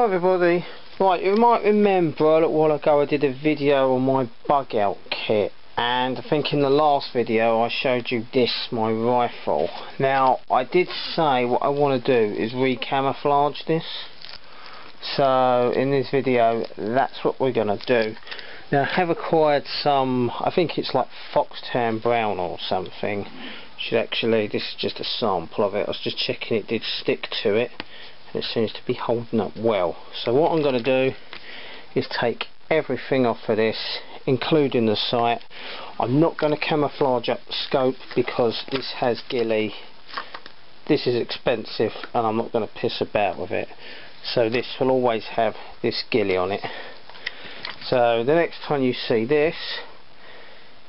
everybody. Right, you might remember a little while ago I did a video on my bug out kit, and I think in the last video I showed you this, my rifle. Now I did say what I want to do is re-camouflage this, so in this video that's what we're going to do. Now I have acquired some, I think it's like foxtan brown or something. Should actually, this is just a sample of it. I was just checking it did stick to it. It seems to be holding up well. So what I'm going to do is take everything off of this, including the sight. I'm not going to camouflage up the scope because this has ghillie. This is expensive and I'm not going to piss about with it. So this will always have this ghillie on it. So the next time you see this,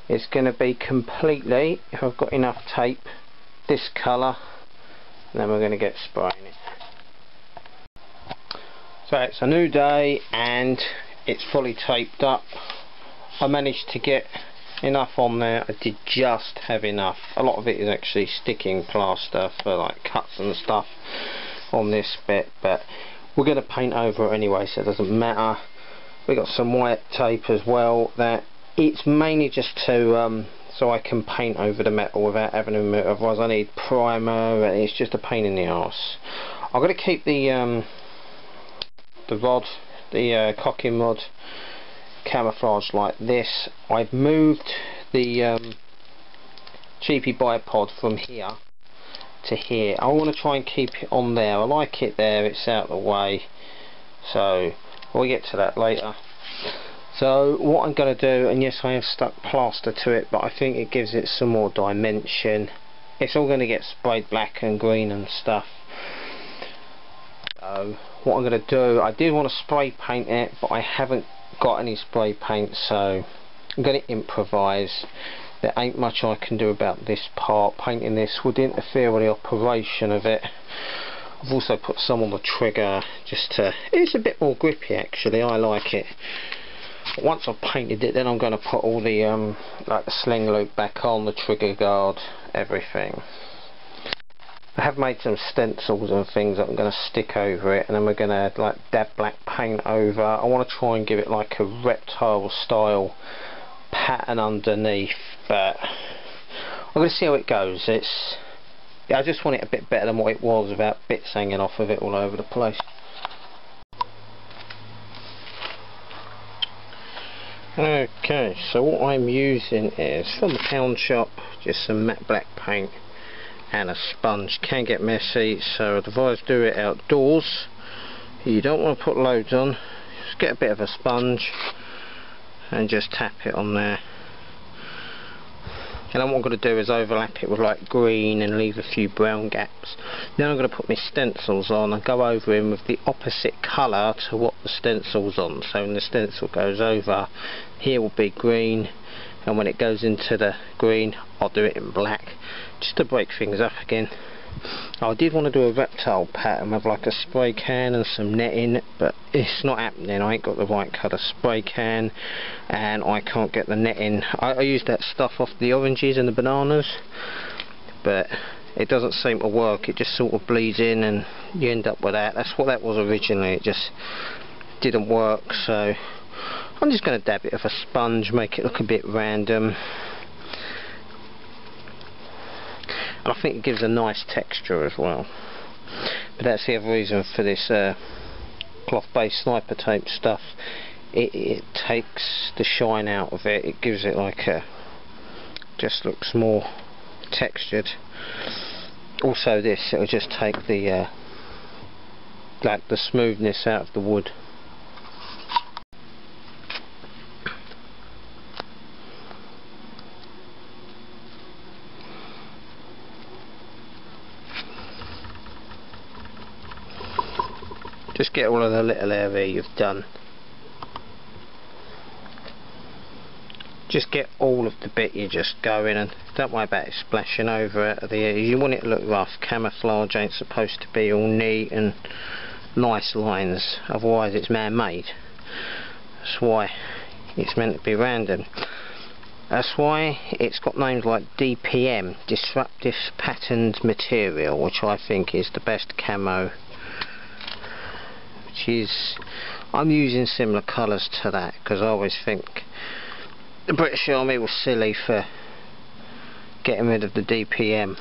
it's going to be completely, if I've got enough tape, this colour, and then we're going to get spraying it. So it's a new day and it's fully taped up. I managed to get enough on there. I did just have enough. A lot of it is actually sticking plaster for like cuts and stuff on this bit, but we're going to paint over it anyway, so it doesn't matter. We got some white tape as well. That it's mainly just to so I can paint over the metal without having to remove it. Otherwise I need primer and it's just a pain in the arse. I'm going to keep the rod, the cocking rod, camouflaged like this. I've moved the cheapy bipod from here to here. I want to try and keep it on there. I like it there, it's out of the way, so we'll get to that later. So what I'm going to do, and yes I have stuck plaster to it, but I think it gives it some more dimension. It's all going to get sprayed black and green and stuff. So what I'm going to do, I did want to spray paint it, but I haven't got any spray paint, so I'm going to improvise. There ain't much I can do about this part. Painting this would interfere with the operation of it. I've also put some on the trigger just to, it's a bit more grippy actually, I like it. But once I've painted it, then I'm going to put all the like the sling loop back on, the trigger guard, everything. I have made some stencils and things that I'm going to stick over it, and then we're going to like dab black paint over. I want to try and give it like a reptile style pattern underneath, but I'm going to see how it goes. It's, yeah, I just want it a bit better than what it was without bits hanging off of it all over the place. Okay, so what I'm using is from the pound shop, just some matte black paint and a sponge. Can get messy, so I'd advise do it outdoors. You don't want to put loads on, just get a bit of a sponge and just tap it on there. And then what I'm going to do is overlap it with like green and leave a few brown gaps. Then I'm going to put my stencils on and go over in with the opposite colour to what the stencil's on. So when the stencil goes over, here will be green, and when it goes into the green I'll do it in black, just to break things up again. I did want to do a reptile pattern with like a spray can and some netting, but it's not happening. I ain't got the right colour spray can and I can't get the netting. I used that stuff off the oranges and the bananas, but it doesn't seem to work. It just sort of bleeds in and you end up with that. That's what that was originally. It just didn't work, so I'm just going to dab it with a sponge, make it look a bit random. And I think it gives a nice texture as well. But that's the other reason for this cloth based sniper tape stuff. It takes the shine out of it. It gives it like a, just looks more textured. Also this, it'll just take the like the smoothness out of the wood. Just get all of the little area you've done. Just get all of the bit you're just going, and don't worry about it splashing over it. You want it to look rough. Camouflage ain't supposed to be all neat and nice lines, otherwise it's man-made. That's why it's meant to be random. That's why it's got names like DPM, Disruptive Patterned Material, which I think is the best camo which is, I'm using similar colours to that because I always think the British Army was silly for getting rid of the DPM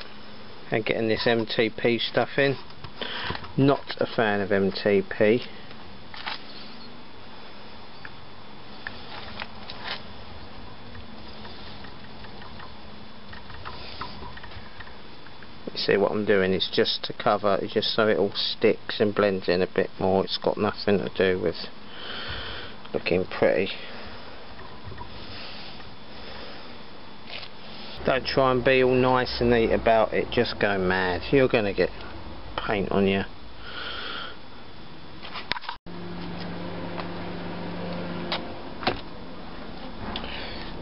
and getting this MTP stuff in. Not a fan of MTP. See what I'm doing is just to cover, just so it all sticks and blends in a bit more. It's got nothing to do with looking pretty. Don't try and be all nice and neat about it, just go mad. You're going to get paint on you.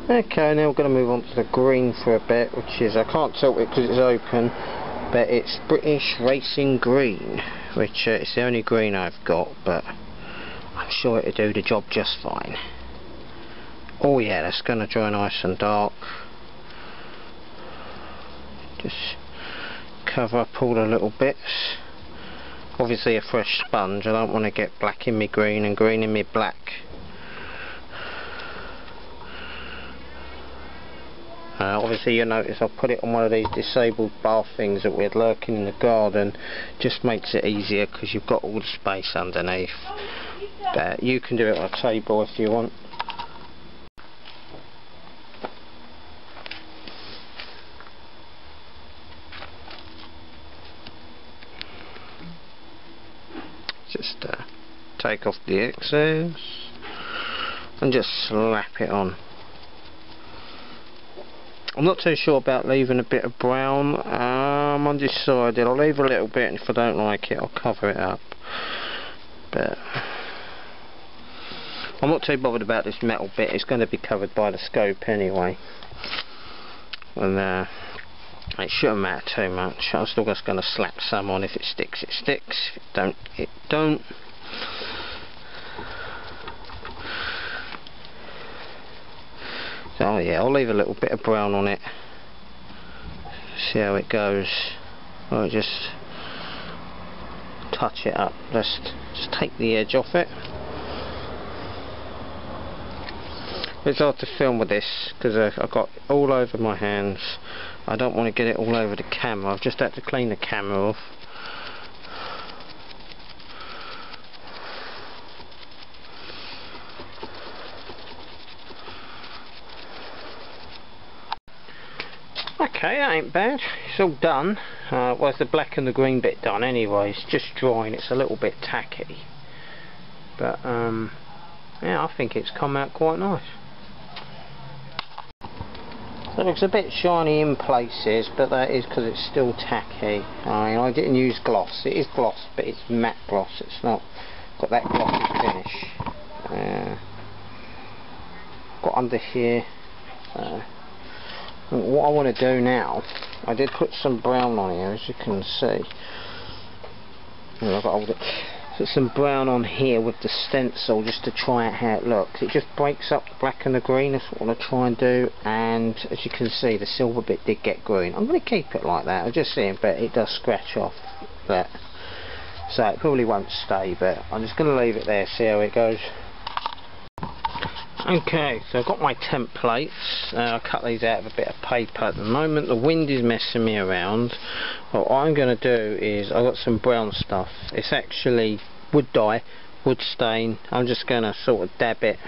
Okay, now we're going to move on to the green for a bit, which is, I can't tilt it because it's open, but it's British Racing Green, which is the only green I've got, but I'm sure it'll do the job just fine. Oh yeah, that's going to dry nice and dark. Just cover up all the little bits. Obviously a fresh sponge, I don't want to get black in me green and green in me black. Obviously you notice I've put it on one of these disabled bath things that we had lurking in the garden. Just makes it easier because you've got all the space underneath. But you can do it on a table if you want. Just take off the excess and just slap it on. I'm not too sure about leaving a bit of brown. I'm undecided. I'll leave a little bit, and if I don't like it I'll cover it up. But I'm not too bothered about this metal bit. It's going to be covered by the scope anyway, and it shouldn't matter too much. I'm still just going to slap some on. If it sticks, it sticks. If it don't, it don't. So yeah, I'll leave a little bit of brown on it. See how it goes. I'll just touch it up. Just take the edge off it. It's hard to film with this because I've got it all over my hands. I don't want to get it all over the camera. I've just had to clean the camera off. Okay, that ain't bad. It's all done. Well, it's the black and the green bit done anyway. It's just drying. It's a little bit tacky. But, yeah, I think it's come out quite nice. So it looks a bit shiny in places, but that is because it's still tacky. I didn't use gloss. It is gloss, but it's matte gloss. It's not got that glossy finish. Got under here. What I want to do now, I did put some brown on here, as you can see. I've got to put some brown on here with the stencil just to try out how it looks. It just breaks up the black and the green. That's what I want to try and do. And as you can see, the silver bit did get green. I'm going to keep it like that. I'm just seeing, but it does scratch off that. So it probably won't stay, but I'm just going to leave it there, see how it goes. Okay, so I've got my templates. I cut these out of a bit of paper at the moment. The wind is messing me around. What I'm going to do is, I've got some brown stuff. It's actually wood dye, wood stain. I'm just going to sort of dab it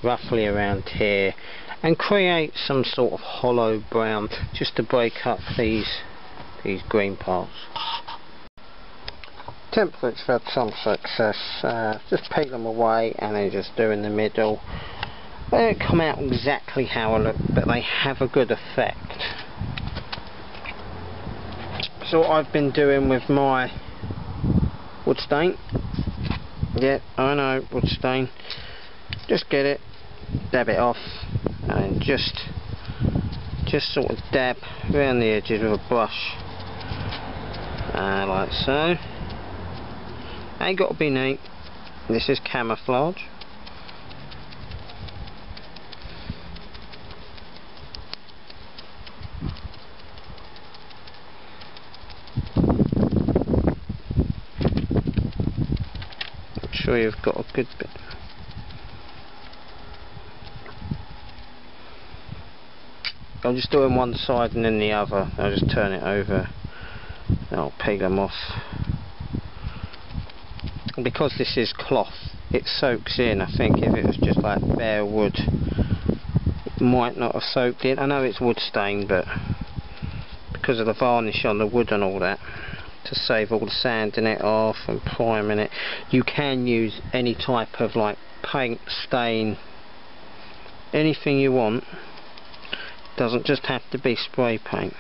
roughly around here and create some sort of hollow brown just to break up these green parts. Templates have had some success. Just peel them away and then just do in the middle. They don't come out exactly how I look, but they have a good effect. So what I've been doing with my wood stain, yeah, I know, wood stain, just get it, dab it off, and just sort of dab around the edges with a brush, like so. Ain't got to be neat. This is camouflage. sure you've got a good bit. I'll just do it on one side and then the other. I'll just turn it over and I'll peg them off. And because this is cloth, it soaks in. I think if it was just like bare wood, it might not have soaked in. I know it's wood stained, but because of the varnish on the wood and all that, to save all the sanding it off and priming it, you can use any type of like paint, stain, anything you want. Doesn't just have to be spray paint.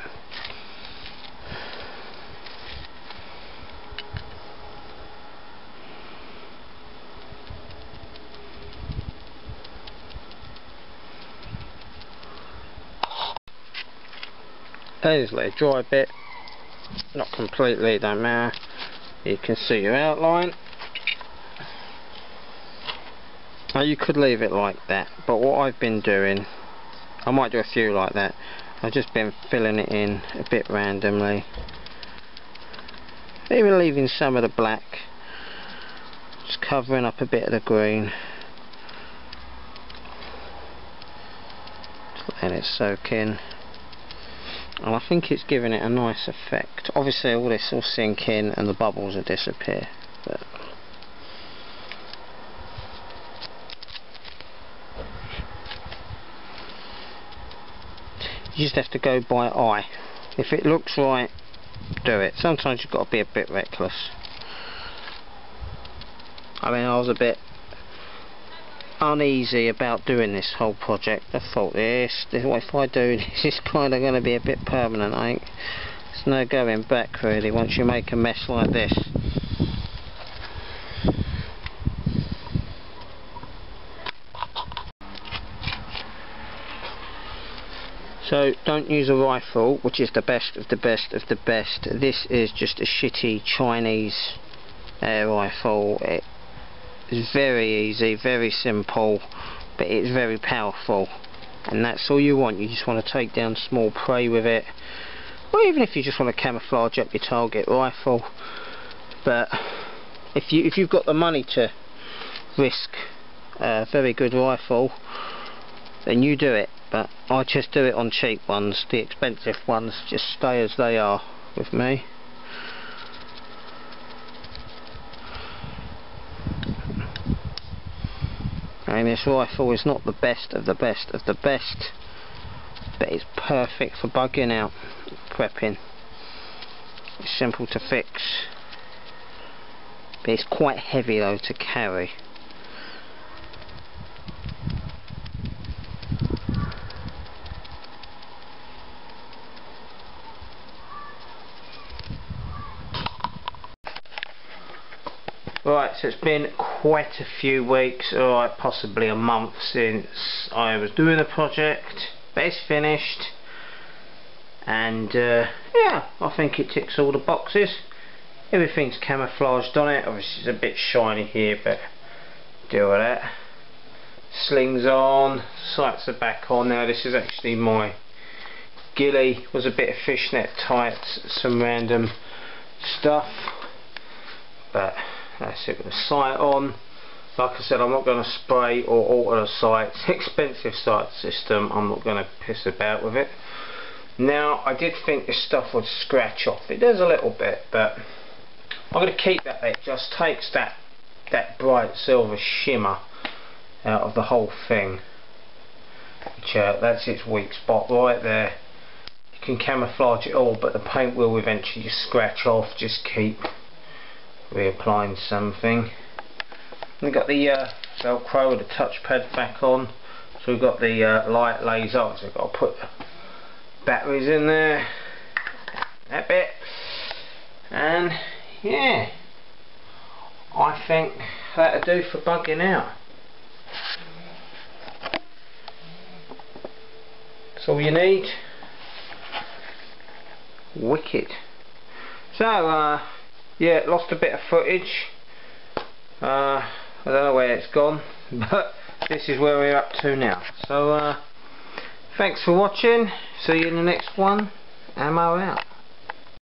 Just let it dry a bit, not completely, don't matter. You can see your outline. Now you could leave it like that, but what I've been doing, I might do a few like that. I've just been filling it in a bit randomly, even leaving some of the black, just covering up a bit of the green, just letting it soak in. And I think it's giving it a nice effect. Obviously all this will sink in and the bubbles will disappear, but you just have to go by eye. If it looks right, do it. Sometimes you've got to be a bit reckless. I mean, I was a bit uneasy about doing this whole project. I thought if I do this, it's kind of going to be a bit permanent. I think there's no going back really once you make a mess like this. So don't use a rifle, which is the best of the best of the best. This is just a shitty Chinese air rifle. It's very easy, very simple, but it's very powerful, and that's all you want. You just want to take down small prey with it, or even if you just want to camouflage up your target rifle. But if you've got the money to risk a very good rifle, then you do it. But I just do it on cheap ones. The expensive ones just stay as they are with me. And this rifle is not the best of the best of the best, but it's perfect for bugging out, prepping. It's simple to fix, but it's quite heavy though to carry. Right, so it's been quite a few weeks, or possibly a month, since I was doing the project, but it's finished, and yeah, I think it ticks all the boxes. Everything's camouflaged on it. Obviously it's a bit shiny here, but deal with that. Slings on, sights are back on now. This is actually my ghillie, was a bit of fishnet tights, some random stuff, but that's it with the sight on. Like I said, I'm not going to spray or alter the sight. It's an expensive sight system. I'm not going to piss about with it. Now, I did think this stuff would scratch off. It does a little bit, but I'm going to keep that. It just takes that bright silver shimmer out of the whole thing. Which, that's its weak spot right there. You can camouflage it all, but the paint will eventually just scratch off. Just keep reapplying something. We've got the Velcro with the touchpad back on, so we've got the light laser, so we've got to put the batteries in there, that bit, and yeah, I think that'll do for bugging out. That's all you need. Wicked. So yeah, lost a bit of footage. I don't know where it's gone, but this is where we're up to now. So thanks for watching. See you in the next one. Ammo out.